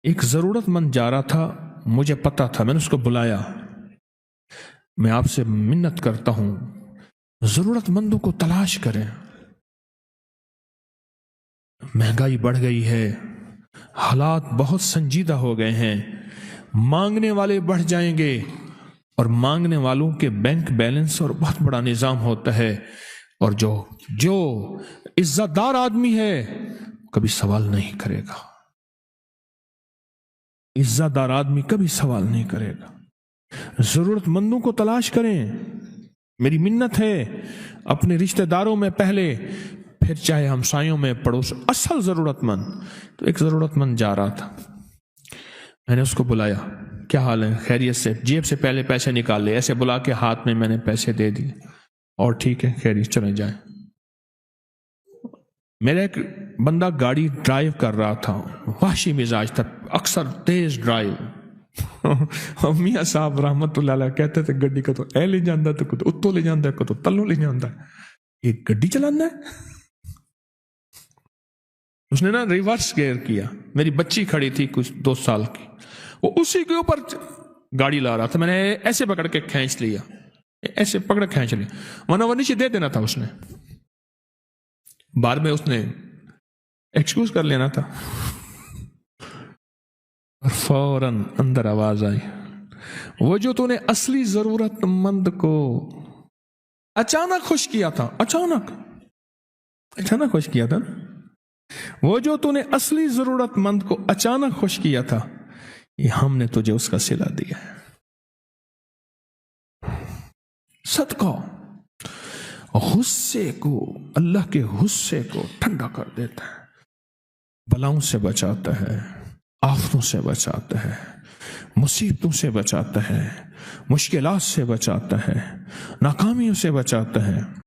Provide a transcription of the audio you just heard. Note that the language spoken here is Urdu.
ایک ضرورت مند جا رہا تھا، مجھے پتا تھا، میں نے اس کو بلایا، میں آپ سے منت کرتا ہوں ضرورت مندوں کو تلاش کریں، مہنگائی بڑھ گئی ہے، حالات بہت سنجیدہ ہو گئے ہیں، مانگنے والے بڑھ جائیں گے، اور مانگنے والوں کے بینک بیلنس اور بہت بڑا نظام ہوتا ہے، اور جو عزت دار آدمی ہے کبھی سوال نہیں کرے گا، عزت دار آدمی کبھی سوال نہیں کرے گا۔ ضرورت مندوں کو تلاش کریں، میری منت ہے، اپنے رشتہ داروں میں پہلے، پھر چاہے ہمسایوں میں، پڑوس، اصل ضرورت مند۔ تو ایک ضرورت مند جا رہا تھا، میں نے اس کو بلایا، کیا حال ہے، خیریت سے؟ جیب سے پہلے پیسے نکال لے، ایسے بلا کے ہاتھ میں نے پیسے دے دیے، اور ٹھیک ہے، خیریت، چلے جائیں۔ میرا ایک بندہ گاڑی ڈرائیو کر رہا تھا، وحشی مزاج تھا، اکثر تیز ڈرائیو، میاں صاحب رحمت اللہ علیہ کہتے تھے گڈی کا تو اے لے جاندہ ہے، تو اتو لے جاندہ ہے، تو تلو لے جاندہ ہے، ایک گڈی چلانا ہے۔ اس نے نا ریورس گیئر کیا، میری بچی کھڑی تھی کچھ 2 سال کی، وہ اسی کے اوپر گاڑی لا رہا تھا، میں نے ایسے پکڑ کے کھینچ لیا، ایسے پکڑ کھینچ لیا، ورنہ وہ نیچے دے دینا تھا، اس نے بعد میں اس نے ایکسکیوز کر لینا تھا، اور فوراً اندر آواز آئی، وہ جو تو نے اصلی ضرورت مند کو اچانک خوش کیا تھا، اچانک خوش کیا تھا، وہ جو تو نے اصلی ضرورت مند کو اچانک خوش کیا تھا، یہ ہم نے تجھے اس کا صلہ دیا ہے۔ صدقہ غصے کو، اللہ کے غصے کو ٹھنڈا کر دیتا ہے، بلاؤں سے بچاتا ہے، آفتوں سے بچاتا ہے، مصیبتوں سے بچاتا ہے، مشکلات سے بچاتا ہے، ناکامیوں سے بچاتا ہے۔